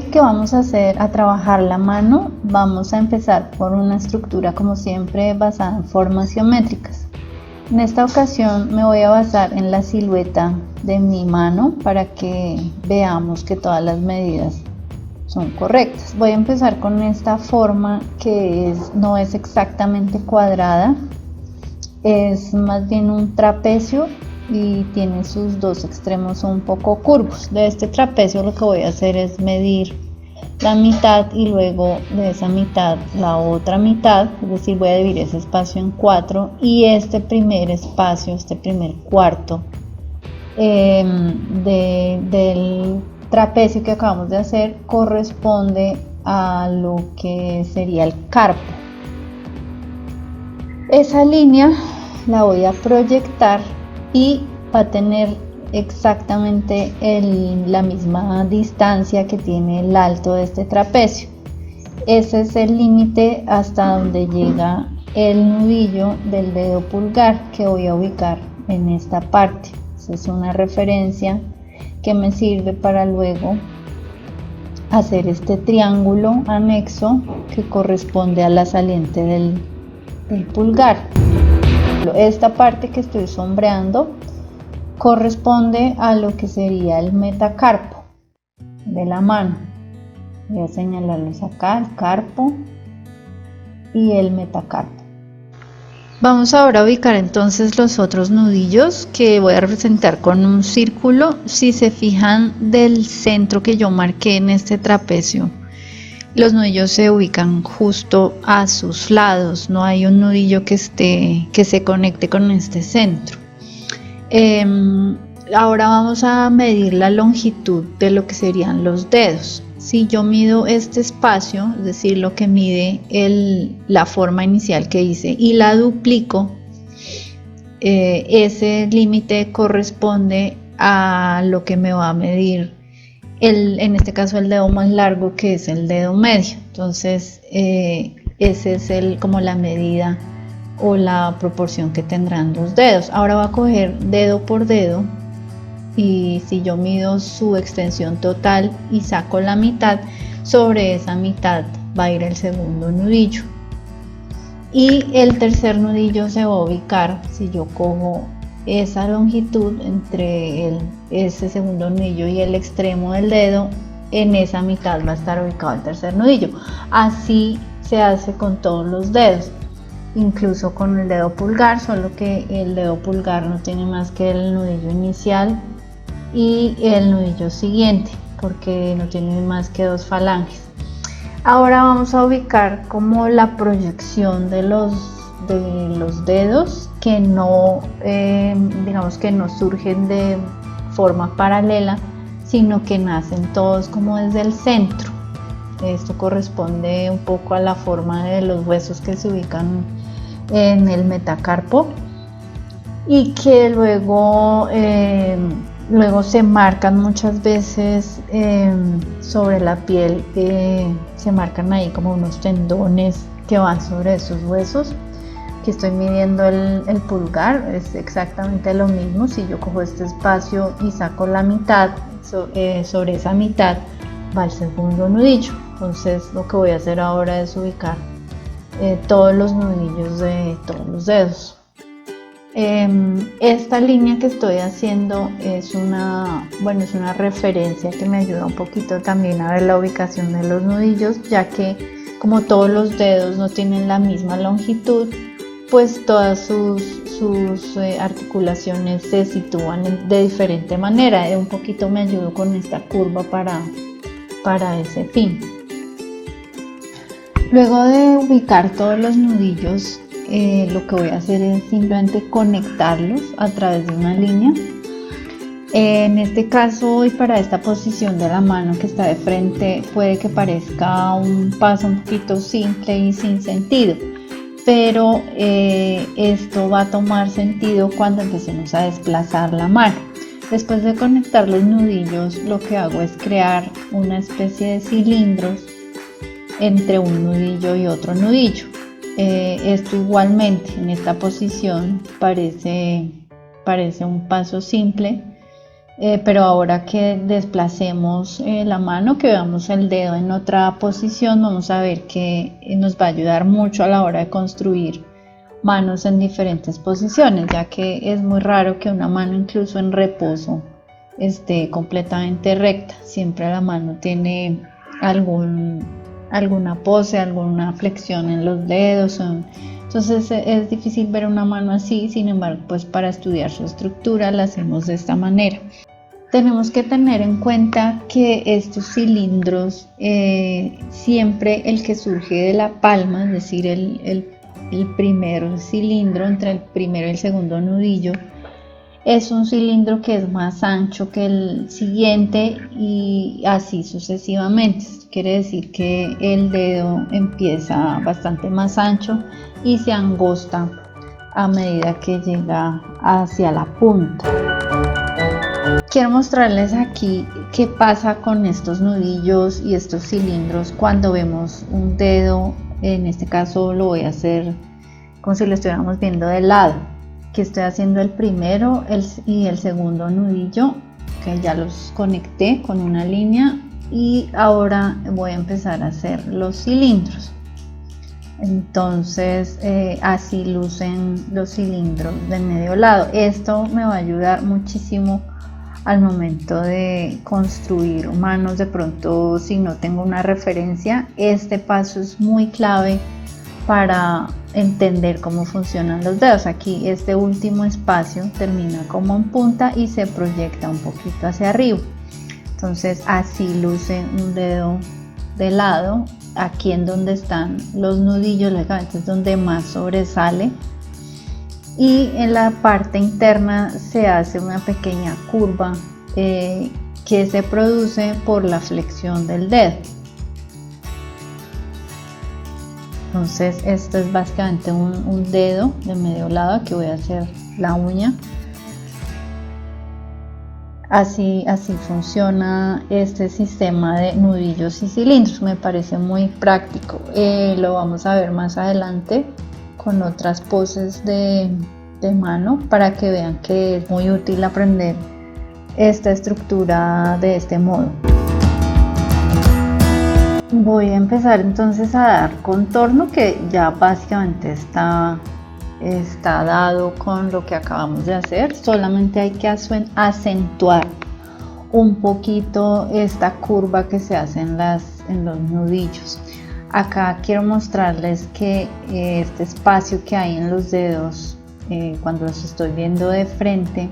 que vamos a hacer, a trabajar la mano, vamos a empezar por una estructura como siempre basada en formas geométricas. En esta ocasión me voy a basar en la silueta de mi mano para que veamos que todas las medidas son correctas. Voy a empezar con esta forma que no es exactamente cuadrada, es más bien un trapecio y tiene sus dos extremos un poco curvos. De este trapecio lo que voy a hacer es medir la mitad y luego de esa mitad la otra mitad, es decir, voy a dividir ese espacio en 4 y este primer espacio, este primer cuarto del trapecio que acabamos de hacer corresponde a lo que sería el carpo. Esa línea la voy a proyectar y va a tener exactamente la misma distancia que tiene el alto de este trapecio. Ese es el límite hasta donde llega el nudillo del dedo pulgar que voy a ubicar en esta parte. Esa es una referencia que me sirve para luego hacer este triángulo anexo que corresponde a la saliente del pulgar. Esta parte que estoy sombreando corresponde a lo que sería el metacarpo de la mano. Voy a señalarlos acá, el carpo y el metacarpo. Vamos ahora a ubicar entonces los otros nudillos que voy a representar con un círculo. Si se fijan del centro que yo marqué en este trapecio, los nudillos se ubican justo a sus lados, no hay un nudillo que se conecte con este centro. Ahora vamos a medir la longitud de lo que serían los dedos. Si yo mido este espacio, es decir, lo que mide la forma inicial que hice y la duplico, ese límite corresponde a lo que me va a medir en este caso el dedo más largo, que es el dedo medio. Entonces ese es como la medida o la proporción que tendrán los dedos. Ahora voy a coger dedo por dedo y si yo mido su extensión total y saco la mitad, sobre esa mitad va a ir el segundo nudillo y el tercer nudillo se va a ubicar, si yo cojo esa longitud entre ese segundo nudillo y el extremo del dedo, en esa mitad va a estar ubicado el tercer nudillo. Así se hace con todos los dedos, incluso con el dedo pulgar, solo que el dedo pulgar no tiene más que el nudillo inicial y el nudillo siguiente, porque no tiene más que dos falanges. Ahora vamos a ubicar como la proyección de los dedos que no, digamos que no surgen de forma paralela, sino que nacen todos como desde el centro. Esto corresponde un poco a la forma de los huesos que se ubican en el metacarpo y que luego se marcan muchas veces sobre la piel, se marcan ahí como unos tendones que van sobre esos huesos. Aquí estoy midiendo el pulgar, es exactamente lo mismo. Si yo cojo este espacio y saco la mitad, sobre esa mitad va el segundo nudillo. Entonces lo que voy a hacer ahora es ubicar todos los nudillos de todos los dedos. Esta línea que estoy haciendo es una referencia que me ayuda un poquito también a ver la ubicación de los nudillos, ya que como todos los dedos no tienen la misma longitud, pues todas sus articulaciones se sitúan de diferente manera. Un poquito me ayudo con esta curva para ese fin. Luego de ubicar todos los nudillos, lo que voy a hacer es simplemente conectarlos a través de una línea. En este caso y para esta posición de la mano que está de frente, puede que parezca un paso un poquito simple y sin sentido, pero esto va a tomar sentido cuando empecemos a desplazar la mano. Después de conectar los nudillos, lo que hago es crear una especie de cilindros entre un nudillo y otro nudillo. Esto igualmente en esta posición parece un paso simple, pero ahora que desplacemos la mano, que veamos el dedo en otra posición, vamos a ver que nos va a ayudar mucho a la hora de construir manos en diferentes posiciones, ya que es muy raro que una mano incluso en reposo esté completamente recta. Siempre la mano tiene alguna pose, alguna flexión en los dedos. Entonces es difícil ver una mano así. Sin embargo, pues para estudiar su estructura la hacemos de esta manera. Tenemos que tener en cuenta que estos cilindros, siempre el que surge de la palma, es decir, el primer cilindro entre el primero y el segundo nudillo, es un cilindro que es más ancho que el siguiente y así sucesivamente. Esto quiere decir que el dedo empieza bastante más ancho y se angosta a medida que llega hacia la punta. Quiero mostrarles aquí qué pasa con estos nudillos y estos cilindros cuando vemos un dedo. En este caso lo voy a hacer como si lo estuviéramos viendo de lado. Aquí estoy haciendo el primero y el segundo nudillo, que ya los conecté con una línea, y ahora voy a empezar a hacer los cilindros. Entonces así lucen los cilindros de medio lado. Esto me va a ayudar muchísimo al momento de construir manos. De pronto, si no tengo una referencia, este paso es muy clave para entender cómo funcionan los dedos. Aquí este último espacio termina como en punta y se proyecta un poquito hacia arriba. Entonces así luce un dedo de lado. Aquí en donde están los nudillos, es donde más sobresale, y en la parte interna se hace una pequeña curva que se produce por la flexión del dedo. Entonces esto es básicamente un dedo de medio lado. Aquí voy a hacer la uña. Así funciona este sistema de nudillos y cilindros. Me parece muy práctico. Lo vamos a ver más adelante con otras poses de mano, para que vean que es muy útil aprender esta estructura de este modo. Voy a empezar entonces a dar contorno, que ya básicamente está dado con lo que acabamos de hacer. Solamente hay que acentuar un poquito esta curva que se hace en los nudillos. Acá quiero mostrarles que este espacio que hay en los dedos, cuando los estoy viendo de frente,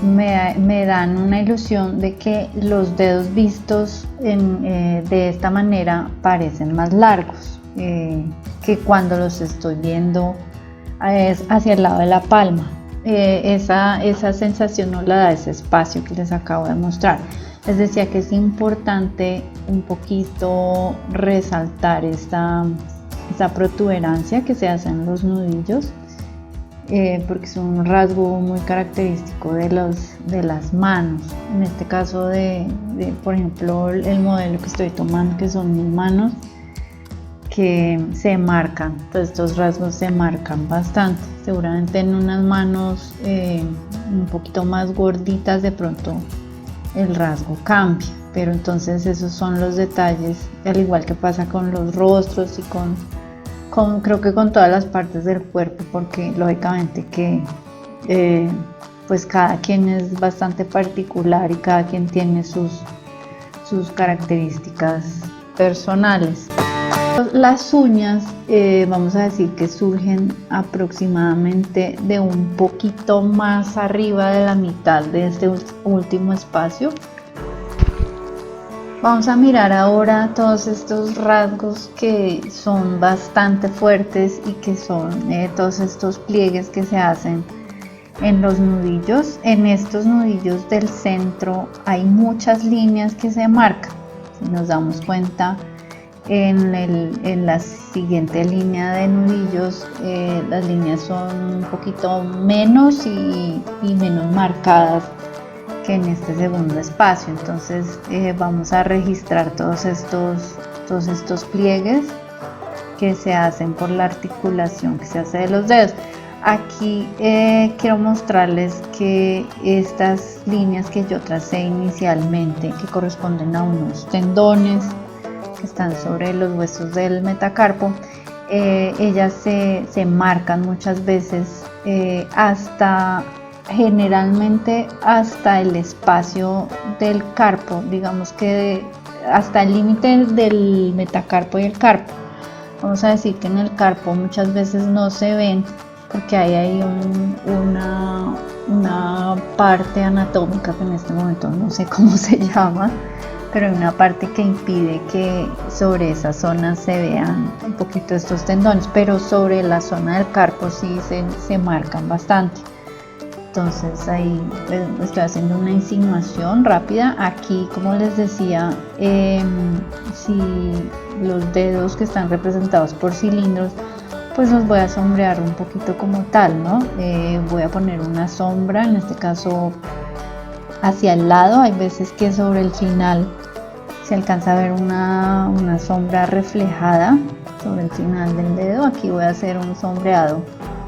me dan una ilusión de que los dedos vistos de esta manera parecen más largos que cuando los estoy viendo hacia el lado de la palma. Esa sensación no la da ese espacio que les acabo de mostrar. Les decía que es importante un poquito resaltar esta protuberancia que se hace en los nudillos, porque es un rasgo muy característico de las manos. En este caso por ejemplo, el modelo que estoy tomando, que son mis manos, que se marcan. Entonces estos rasgos se marcan bastante. Seguramente en unas manos un poquito más gorditas de pronto el rasgo cambia, pero entonces esos son los detalles, al igual que pasa con los rostros y creo que con todas las partes del cuerpo, porque lógicamente que pues cada quien es bastante particular y cada quien tiene sus características personales. Las uñas, vamos a decir que surgen aproximadamente de un poquito más arriba de la mitad de este último espacio. Vamos a mirar ahora todos estos rasgos que son bastante fuertes y que son todos estos pliegues que se hacen en los nudillos. En estos nudillos del centro hay muchas líneas que se marcan. Si nos damos cuenta, en la siguiente línea de nudillos, las líneas son un poquito menos y menos marcadas que en este segundo espacio. Entonces vamos a registrar todos estos pliegues que se hacen por la articulación que se hace de los dedos. Aquí quiero mostrarles que estas líneas que yo tracé inicialmente, que corresponden a unos tendones que están sobre los huesos del metacarpo, ellas se marcan muchas veces generalmente hasta el espacio del carpo, digamos que hasta el límite del metacarpo y el carpo. Vamos a decir que en el carpo muchas veces no se ven porque hay una parte anatómica que en este momento no sé cómo se llama, pero hay una parte que impide que sobre esa zona se vean un poquito estos tendones, pero sobre la zona del carpo sí se marcan bastante. Entonces ahí estoy haciendo una insinuación rápida. Aquí, como les decía, si los dedos que están representados por cilindros, pues los voy a sombrear un poquito como tal, ¿no? Voy a poner una sombra, en este caso hacia el lado. Hay veces que sobre el final se alcanza a ver una sombra reflejada sobre el final del dedo. Aquí voy a hacer un sombreado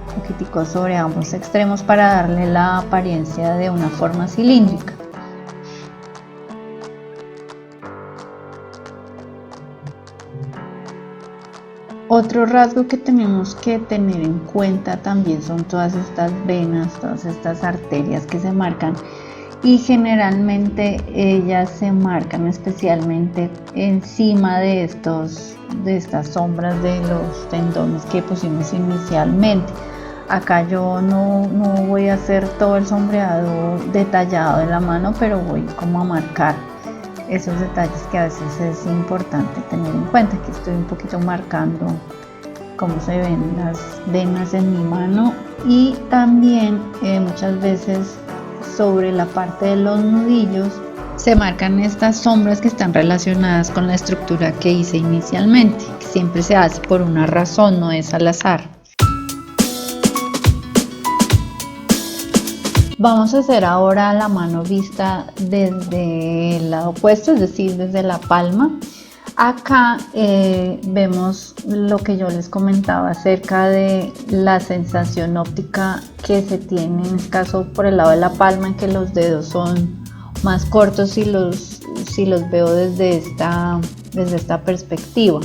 un poquitico sobre ambos extremos para darle la apariencia de una forma cilíndrica. Otro rasgo que tenemos que tener en cuenta también son todas estas venas, todas estas arterias que se marcan, y generalmente ellas se marcan especialmente encima de estas sombras de los tendones que pusimos inicialmente. Acá yo no voy a hacer todo el sombreado detallado de la mano, pero voy como a marcar esos detalles que a veces es importante tener en cuenta. Aquí estoy un poquito marcando cómo se ven las venas en mi mano, y también muchas veces sobre la parte de los nudillos se marcan estas sombras que están relacionadas con la estructura que hice inicialmente, que siempre se hace por una razón, no es al azar. Vamos a hacer ahora la mano vista desde el lado opuesto, es decir, desde la palma. Acá vemos lo que yo les comentaba acerca de la sensación óptica que se tiene en este caso por el lado de la palma, en que los dedos son más cortos si los veo desde esta perspectiva.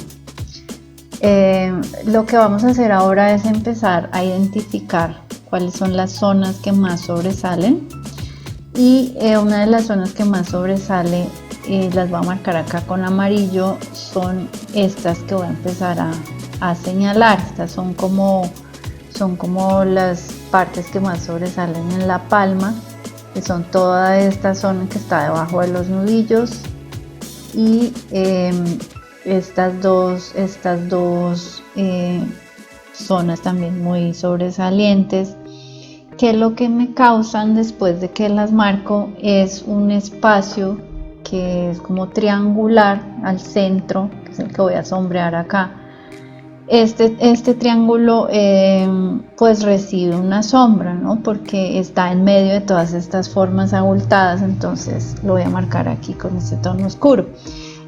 Lo que vamos a hacer ahora es empezar a identificar cuáles son las zonas que más sobresalen, y una de las zonas que más sobresale, las voy a marcar acá con amarillo, son estas que voy a empezar a señalar. Estas son como las partes que más sobresalen en la palma, que son toda esta zona que está debajo de los nudillos, y estas dos zonas también muy sobresalientes, que lo que me causan después de que las marco es un espacio que es como triangular al centro, que es el que voy a sombrear acá. Este triángulo pues recibe una sombra, ¿no? Porque está en medio de todas estas formas abultadas, entonces lo voy a marcar aquí con este tono oscuro.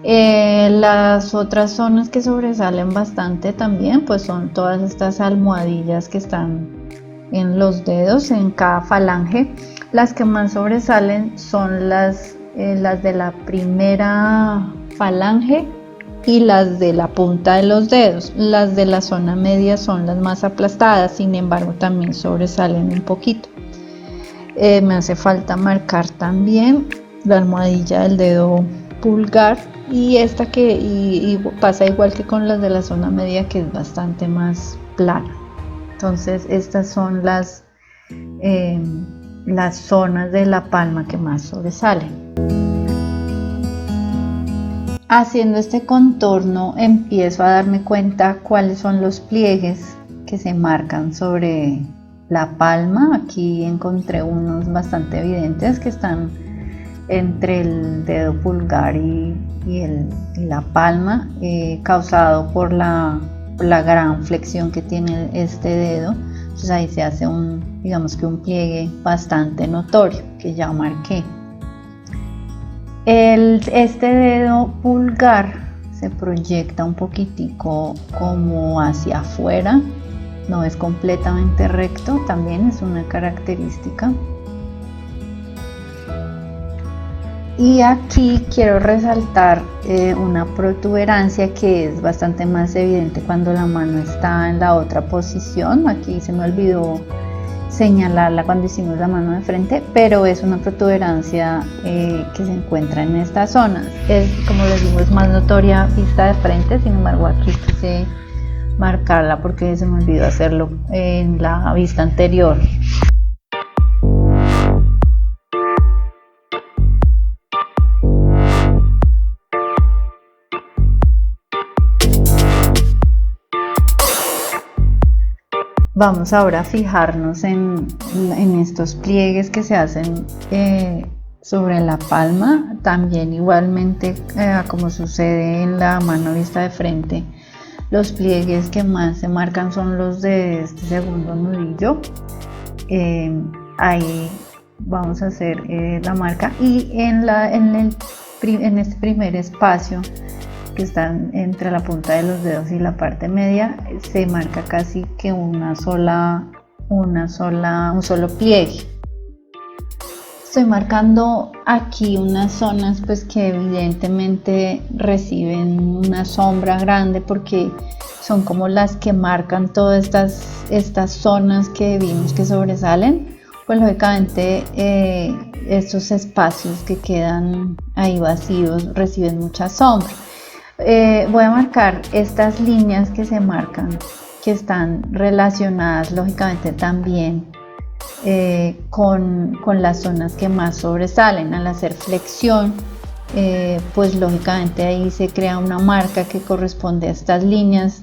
Las otras zonas que sobresalen bastante también pues son todas estas almohadillas que están en los dedos, en cada falange. Las que más sobresalen son las de la primera falange y las de la punta de los dedos. Las de la zona media son las más aplastadas, sin embargo también sobresalen un poquito. Me hace falta marcar también la almohadilla del dedo pulgar, y esta y pasa igual que con las de la zona media, que es bastante más plana. Entonces estas son las zonas de la palma que más sobresalen. Haciendo este contorno empiezo a darme cuenta cuáles son los pliegues que se marcan sobre la palma. Aquí encontré unos bastante evidentes que están entre el dedo pulgar y la palma, causado por la gran flexión que tiene este dedo. Entonces ahí se hace digamos que un pliegue bastante notorio que ya marqué. Este dedo pulgar se proyecta un poquitico como hacia afuera, no es completamente recto, también es una característica. Y aquí quiero resaltar una protuberancia que es bastante más evidente cuando la mano está en la otra posición. Aquí se me olvidó señalarla cuando hicimos la mano de frente, pero es una protuberancia que se encuentra en esta zona. Es, como les digo, es más notoria vista de frente, sin embargo aquí quise marcarla porque se me olvidó hacerlo en la vista anterior. Vamos ahora a fijarnos en estos pliegues que se hacen sobre la palma, también igualmente como sucede en la mano vista de frente. Los pliegues que más se marcan son los de este segundo nudillo. Ahí vamos a hacer la marca, y en este primer espacio que están entre la punta de los dedos y la parte media se marca casi que un solo pliegue. Estoy marcando aquí unas zonas pues que evidentemente reciben una sombra grande porque son como las que marcan todas estas zonas que vimos que sobresalen. Pues lógicamente estos espacios que quedan ahí vacíos reciben mucha sombra. Voy a marcar estas líneas que se marcan, que están relacionadas lógicamente también con las zonas que más sobresalen. Al hacer flexión, pues lógicamente ahí se crea una marca que corresponde a estas líneas.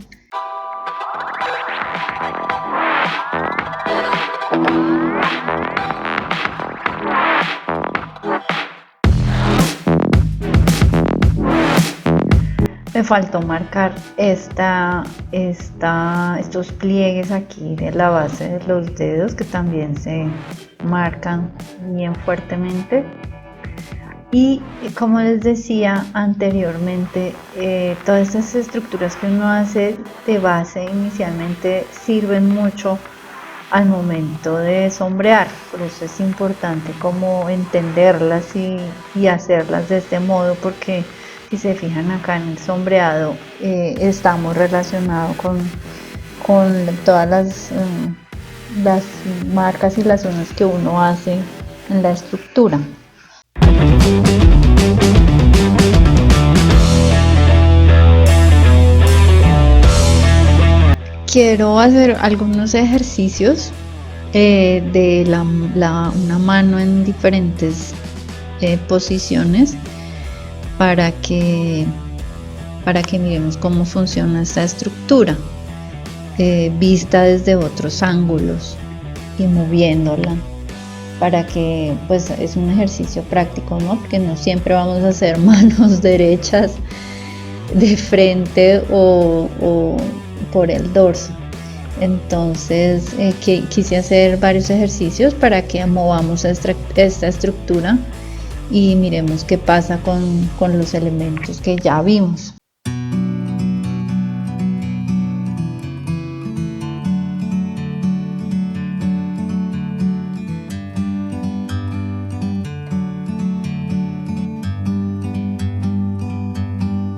Me faltó marcar estos pliegues aquí de la base de los dedos, que también se marcan bien fuertemente. Y como les decía anteriormente, todas estas estructuras que uno hace de base inicialmente sirven mucho al momento de sombrear. Por eso es importante como entenderlas y hacerlas de este modo, porque si se fijan acá en el sombreado, estamos relacionados con todas las marcas y las zonas que uno hace en la estructura. Quiero hacer algunos ejercicios de una mano en diferentes posiciones para que miremos cómo funciona esta estructura vista desde otros ángulos y moviéndola, para que pues es un ejercicio práctico, ¿no? Porque no siempre vamos a hacer manos derechas de frente o por el dorso. Entonces quise hacer varios ejercicios para que movamos esta estructura y miremos qué pasa con los elementos que ya vimos.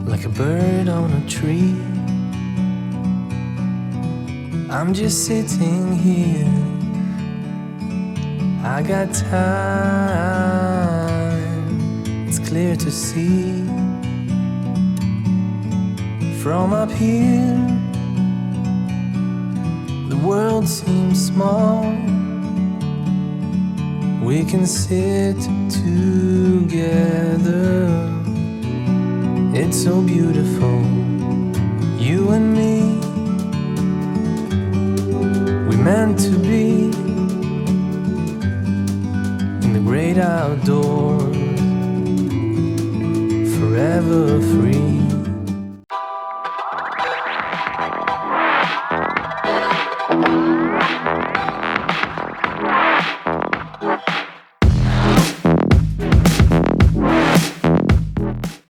Like a bird on a tree, I'm just sitting here. I got time, it's clear to see. From up here, the world seems small. We can sit together. It's so beautiful, you and me. We meant to be in the great outdoors, forever free.